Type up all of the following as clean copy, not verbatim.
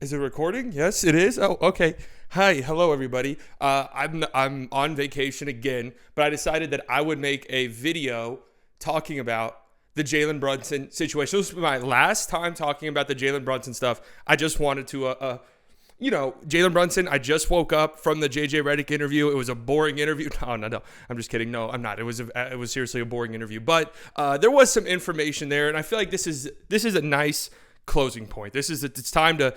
Is it recording? Yes, it is. Oh, okay. Hi, hello everybody. I'm on vacation again, but I decided that I would make a video talking about the Jalen Brunson situation. This was my last time talking about the Jalen Brunson stuff. I just wanted to, Jalen Brunson. I just woke up from the Redick interview. It was a boring interview. No. I'm just kidding. No, I'm not. It was seriously a boring interview, but there was some information there, and I feel like this is a nice closing point. It's time to,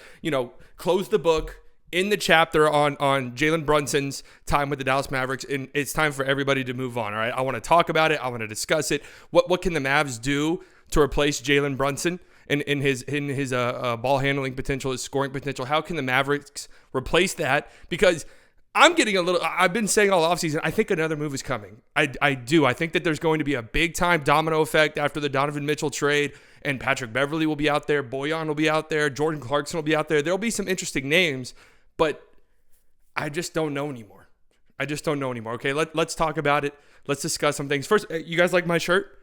close the book in the chapter on Jalen Brunson's time with the Dallas Mavericks, and it's time for everybody to move on. All right, I want to talk about it. I want to discuss it. What can the Mavs do to replace Jalen Brunson in his ball handling potential, his scoring potential? How can the Mavericks replace that? Because I've been saying all offseason, I think another move is coming. I do. I think that there's going to be a big time domino effect after the Donovan Mitchell trade, and Patrick Beverley will be out there, Bojan will be out there, Jordan Clarkson will be out there. There'll be some interesting names, but I just don't know anymore. Okay, let's talk about it. Let's discuss some things. First, you guys like my shirt?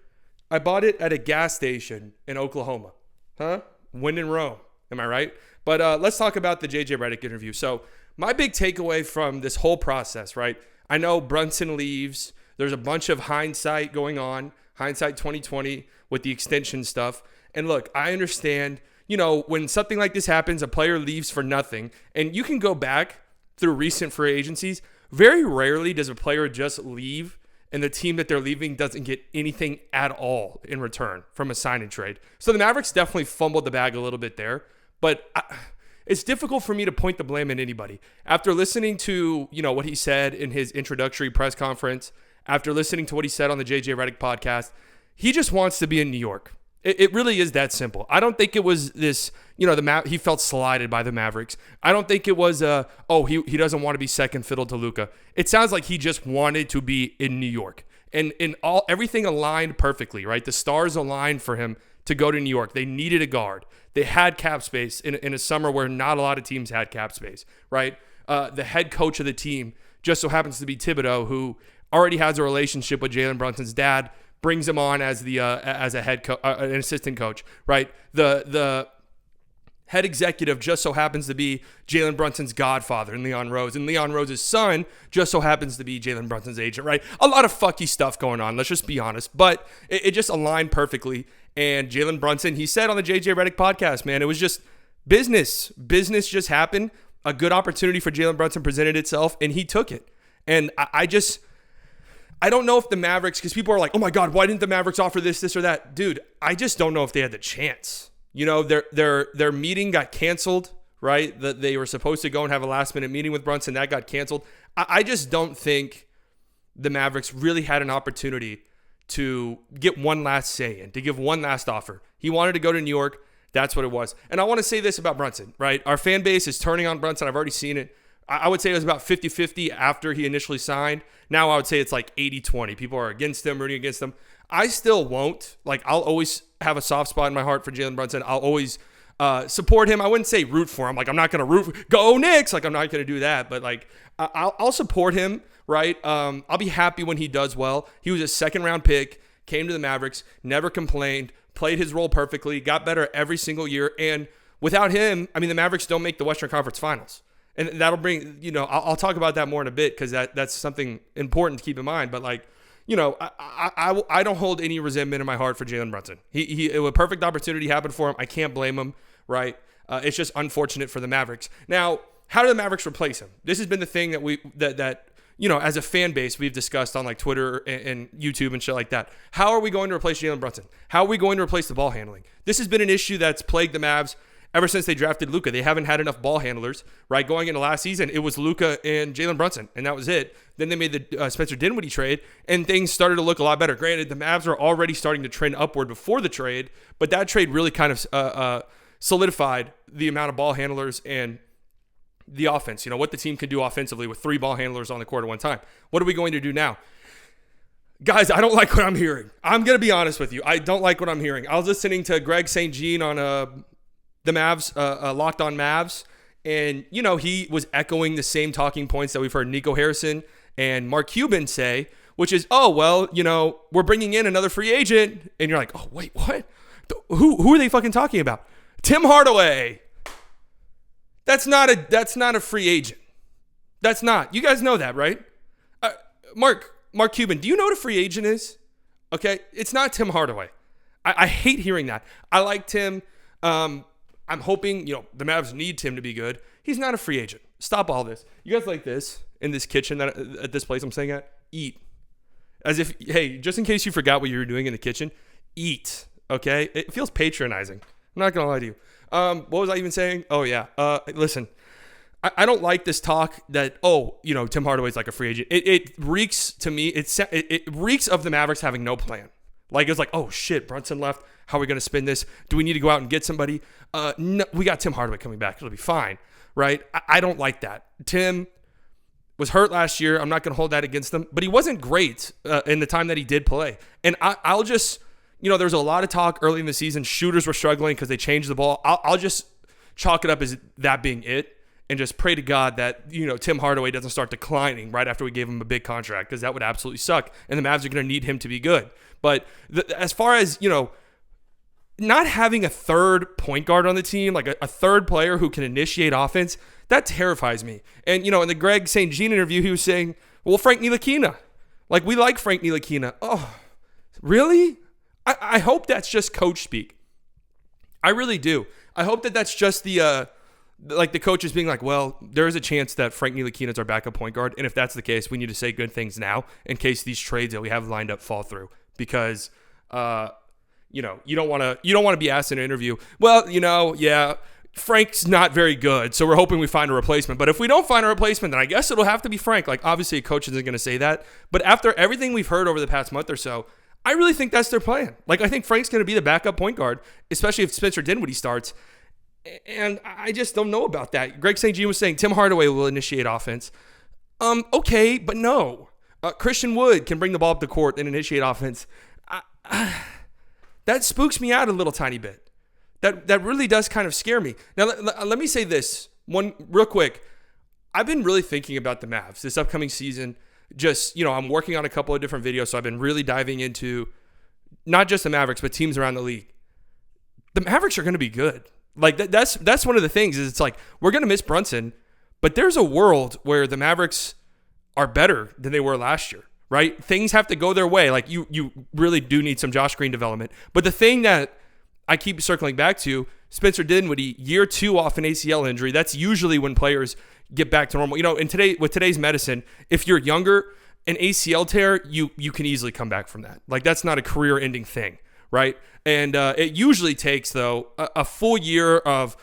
I bought it at a gas station in Oklahoma. Huh? When in Rome. Am I right? But let's talk about the Redick interview. So my big takeaway from this whole process, right? I know Brunson leaves. There's a bunch of hindsight going on, hindsight 2020 with the extension stuff. And look, I understand, when something like this happens, a player leaves for nothing. And you can go back through recent free agencies. Very rarely does a player just leave and the team that they're leaving doesn't get anything at all in return from a sign and trade. So the Mavericks definitely fumbled the bag a little bit there. But it's difficult for me to point the blame at anybody. After listening to, what he said in his introductory press conference, after listening to what he said on the Redick podcast, he just wants to be in New York. It really is that simple. I don't think it was this, he felt slighted by the Mavericks. I don't think it was, he doesn't want to be second fiddle to Luka. It sounds like he just wanted to be in New York. And everything aligned perfectly, right? The stars aligned for him to go to New York. They needed a guard. They had cap space in a summer where not a lot of teams had cap space, right? The head coach of the team just so happens to be Thibodeau, who already has a relationship with Jalen Brunson's dad, brings him on as as a an assistant coach, right? The head executive just so happens to be Jalen Brunson's godfather and Leon Rose. And Leon Rose's son just so happens to be Jalen Brunson's agent, right? A lot of fucky stuff going on, let's just be honest. But it just aligned perfectly. And Jalen Brunson, he said on the Redick podcast, man, it was just business. Business just happened. A good opportunity for Jalen Brunson presented itself, and he took it. And I don't know if the Mavericks, because people are like, oh my God, why didn't the Mavericks offer this or that? Dude, I just don't know if they had the chance. Their meeting got canceled, right? That they were supposed to go and have a last minute meeting with Brunson. That got canceled. I just don't think the Mavericks really had an opportunity to get one last say in, to give one last offer. He wanted to go to New York. That's what it was. And I want to say this about Brunson, right? Our fan base is turning on Brunson. I've already seen it. I would say it was about 50-50 after he initially signed. Now I would say it's like 80-20. People are against him, rooting against him. I still won't. I'll always have a soft spot in my heart for Jalen Brunson. I'll always support him. I wouldn't say root for him. I'm not going to go Knicks. I'm not going to do that. But I'll support him, right? I'll be happy when he does well. He was a second-round pick, came to the Mavericks, never complained, played his role perfectly, got better every single year. And without him, the Mavericks don't make the Western Conference Finals. And that'll bring, I'll talk about that more in a bit because that's something important to keep in mind. But I don't hold any resentment in my heart for Jalen Brunson. It was a perfect opportunity happened for him. I can't blame him, right? It's just unfortunate for the Mavericks. Now, how do the Mavericks replace him? This has been the thing that as a fan base, we've discussed on Twitter and YouTube and shit like that. How are we going to replace Jalen Brunson? How are we going to replace the ball handling? This has been an issue that's plagued the Mavs ever since they drafted Luka. They haven't had enough ball handlers, right? Going into last season, it was Luka and Jalen Brunson, and that was it. Then they made the Spencer Dinwiddie trade, and things started to look a lot better. Granted, the Mavs were already starting to trend upward before the trade, but that trade really kind of solidified the amount of ball handlers and the offense, what the team can do offensively with 3 ball handlers on the court at one time. What are we going to do now? Guys, I don't like what I'm hearing. I'm going to be honest with you. I don't like what I'm hearing. I was listening to Greg St. Jean on the Mavs, Locked On Mavs, and, he was echoing the same talking points that we've heard Nico Harrison and Mark Cuban say, which is, we're bringing in another free agent. And you're like, oh, wait, what? Who are they fucking talking about? Tim Hardaway. That's not a free agent. That's not. You guys know that, right? Mark Cuban, do you know what a free agent is? Okay, it's not Tim Hardaway. I hate hearing that. I like Tim. I'm hoping, the Mavs need Tim to be good. He's not a free agent. Stop all this. You guys like this in this kitchen at this place I'm staying at? Eat. As if, hey, just in case you forgot what you were doing in the kitchen, eat. Okay? It feels patronizing. I'm not going to lie to you. What was I even saying? Oh, yeah. Listen, I don't like this talk that, Tim Hardaway's like a free agent. It reeks to me, it reeks of the Mavericks having no plan. Like, it's like, oh, shit, Brunson left. How are we going to spin this? Do we need to go out and get somebody? No, we got Tim Hardaway coming back. It'll be fine, right? I don't like that. Tim was hurt last year. I'm not going to hold that against him. But he wasn't great in the time that he did play. And I'll just, there was a lot of talk early in the season. Shooters were struggling because they changed the ball. I'll just chalk it up as that being it and just pray to God that, Tim Hardaway doesn't start declining right after we gave him a big contract, because that would absolutely suck. And the Mavs are going to need him to be good. But as far as, not having a third point guard on the team, like a third player who can initiate offense, that terrifies me. And, in the Greg St. Jean interview, he was saying, well, Frank Ntilikina. Like, we like Frank Ntilikina. Oh, really? I hope that's just coach speak. I really do. I hope that that's just the coaches being like, well, there is a chance that Frank Ntilikina is our backup point guard. And if that's the case, we need to say good things now in case these trades that we have lined up fall through. Because, you don't want to be asked in an interview, well, yeah, Frank's not very good, so we're hoping we find a replacement. But if we don't find a replacement, then I guess it'll have to be Frank. Like, obviously, a coach isn't going to say that. But after everything we've heard over the past month or so, I really think that's their plan. Like, I think Frank's going to be the backup point guard, especially if Spencer Dinwiddie starts. And I just don't know about that. Greg St. Jean was saying Tim Hardaway will initiate offense. Okay, but no. Christian Wood can bring the ball up the court and initiate offense. That spooks me out a little tiny bit. That really does kind of scare me. Now, let me say this one real quick. I've been really thinking about the Mavs this upcoming season. Just, I'm working on a couple of different videos, so I've been really diving into not just the Mavericks, but teams around the league. The Mavericks are going to be good. Like, that's one of the things is it's like, we're going to miss Brunson, but there's a world where the Mavericks are better than they were last year, right? Things have to go their way. Like, you really do need some Josh Green development. But the thing that I keep circling back to, Spencer Dinwiddie, year 2 off an ACL injury, that's usually when players get back to normal. With today's medicine, if you're younger, an ACL tear, you can easily come back from that. Like, that's not a career-ending thing, right? And it usually takes, though, a full year of,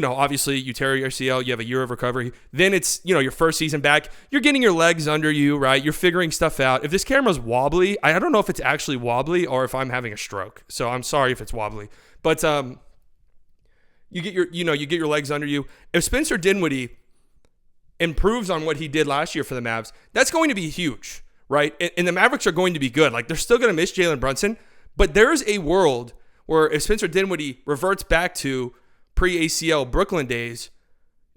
obviously you tear your ACL, you have a year of recovery. Then it's, your first season back. You're getting your legs under you, right? You're figuring stuff out. If this camera's wobbly, I don't know if it's actually wobbly or if I'm having a stroke. So I'm sorry if it's wobbly. But you get your legs under you. If Spencer Dinwiddie improves on what he did last year for the Mavs, that's going to be huge, right? And the Mavericks are going to be good. Like, they're still going to miss Jalen Brunson, but there's a world where if Spencer Dinwiddie reverts back to pre-ACL Brooklyn days,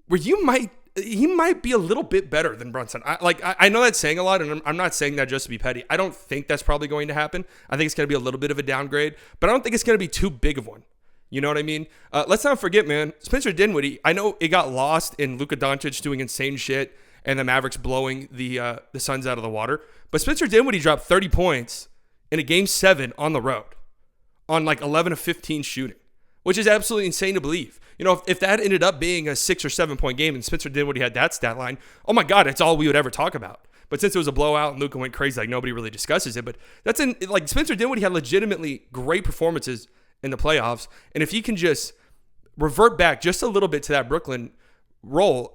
where he might be a little bit better than Brunson. I know that's saying a lot, and I'm not saying that just to be petty. I don't think that's probably going to happen. I think it's going to be a little bit of a downgrade, but I don't think it's going to be too big of one. You know what I mean? Let's not forget, man, Spencer Dinwiddie, I know it got lost in Luka Doncic doing insane shit and the Mavericks blowing the Suns out of the water, but Spencer Dinwiddie dropped 30 points in a Game 7 on the road on like 11 of 15 shooting, which is absolutely insane to believe. If that ended up being a 6 or 7 point game and Spencer Dinwiddie had that stat line, oh my God, it's all we would ever talk about. But since it was a blowout and Luka went crazy, like, nobody really discusses it. But Spencer Dinwiddie had legitimately great performances in the playoffs. And if he can just revert back just a little bit to that Brooklyn role,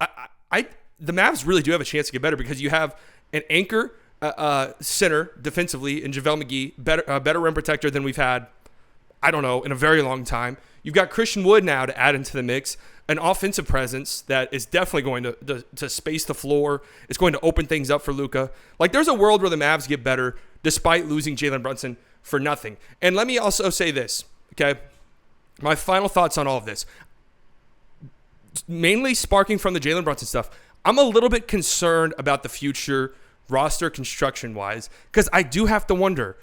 the Mavs really do have a chance to get better, because you have an anchor center defensively in JaVale McGee, a better rim protector than we've had, I don't know, in a very long time. You've got Christian Wood now to add into the mix, an offensive presence that is definitely going to space the floor. It's going to open things up for Luka. Like, there's a world where the Mavs get better despite losing Jalen Brunson for nothing. And let me also say this, okay? My final thoughts on all of this, mainly sparking from the Jalen Brunson stuff, I'm a little bit concerned about the future roster construction-wise, because I do have to wonder,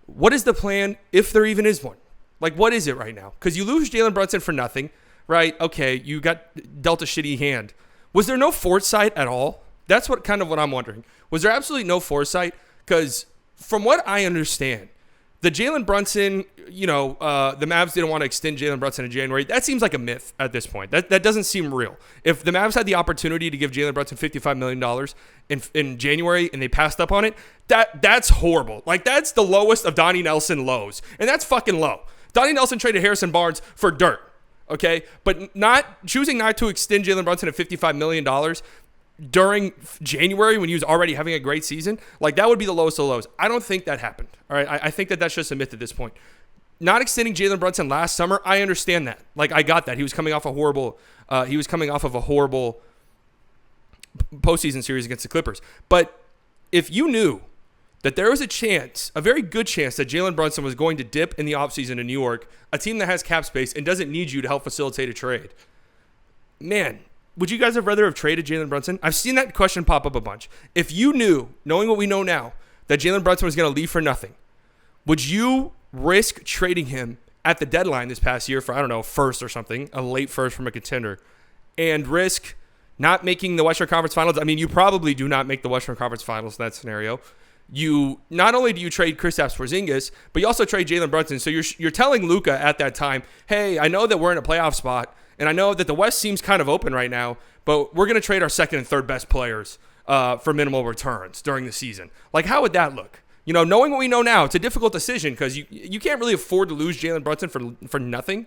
what is the plan if there even is one? Like, what is it right now? Because you lose Jalen Brunson for nothing, right? Okay, you got dealt a shitty hand. Was there no foresight at all? That's what I'm wondering. Was there absolutely no foresight? Because from what I understand, the Jalen Brunson, the Mavs didn't want to extend Jalen Brunson in January. That seems like a myth at this point. That doesn't seem real. If the Mavs had the opportunity to give Jalen Brunson $55 million in January and they passed up on it, that's horrible. Like, that's the lowest of Donnie Nelson lows. And that's fucking low. Donnie Nelson traded Harrison Barnes for dirt, okay? But choosing not to extend Jalen Brunson at $55 million during January when he was already having a great season, like, that would be the lowest of lows. I don't think that happened. All right, I think that's just a myth at this point. Not extending Jalen Brunson last summer, I understand that. Like, I got that. He was coming off a horrible postseason series against the Clippers. But if you knew that there was a chance, a very good chance, that Jalen Brunson was going to dip in the offseason in New York, a team that has cap space and doesn't need you to help facilitate a trade, man, would you guys have rather have traded Jalen Brunson? I've seen that question pop up a bunch. If you knew, knowing what we know now, that Jalen Brunson was going to leave for nothing, would you risk trading him at the deadline this past year for, I don't know, first or something, a late first from a contender, and risk not making the Western Conference Finals? I mean, you probably do not make the Western Conference Finals in that scenario. You not only do you trade Kristaps Porzingis, but you also trade Jalen Brunson. So you're telling Luka at that time, hey, I know that we're in a playoff spot, and I know that the West seems kind of open right now, but we're going to trade our second and third best players for minimal returns during the season. Like, how would that look? Knowing what we know now, it's a difficult decision because you can't really afford to lose Jalen Brunson for nothing,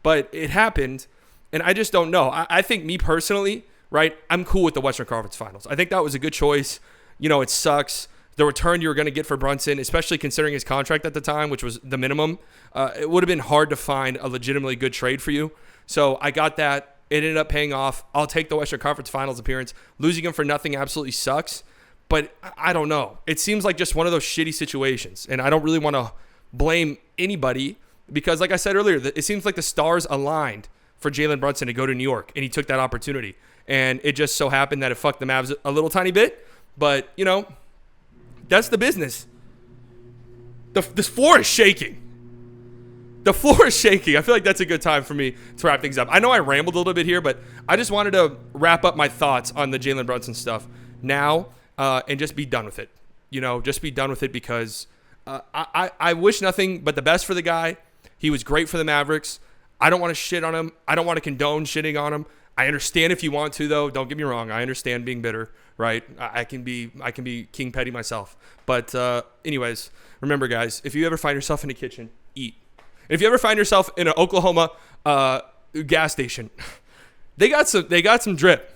but it happened, and I just don't know. I think, me personally, right, I'm cool with the Western Conference Finals. I think that was a good choice. It sucks. The return you were going to get for Brunson, especially considering his contract at the time, which was the minimum, it would have been hard to find a legitimately good trade for you. So I got that. It ended up paying off. I'll take the Western Conference Finals appearance. Losing him for nothing absolutely sucks. But I don't know. It seems like just one of those shitty situations. And I don't really want to blame anybody because, like I said earlier, it seems like the stars aligned for Jalen Brunson to go to New York. And he took that opportunity. And it just so happened that it fucked the Mavs a little tiny bit. But, that's the business. This floor is shaking. The floor is shaking. I feel like that's a good time for me to wrap things up. I know I rambled a little bit here, but I just wanted to wrap up my thoughts on the Jalen Brunson stuff now and just be done with it. Just be done with it because I wish nothing but the best for the guy. He was great for the Mavericks. I don't want to shit on him. I don't want to condone shitting on him. I understand if you want to, though. Don't get me wrong. I understand being bitter, right? I can be King Petty myself. But anyways, remember, guys, if you ever find yourself in a kitchen, eat. If you ever find yourself in an Oklahoma gas station, they got some drip.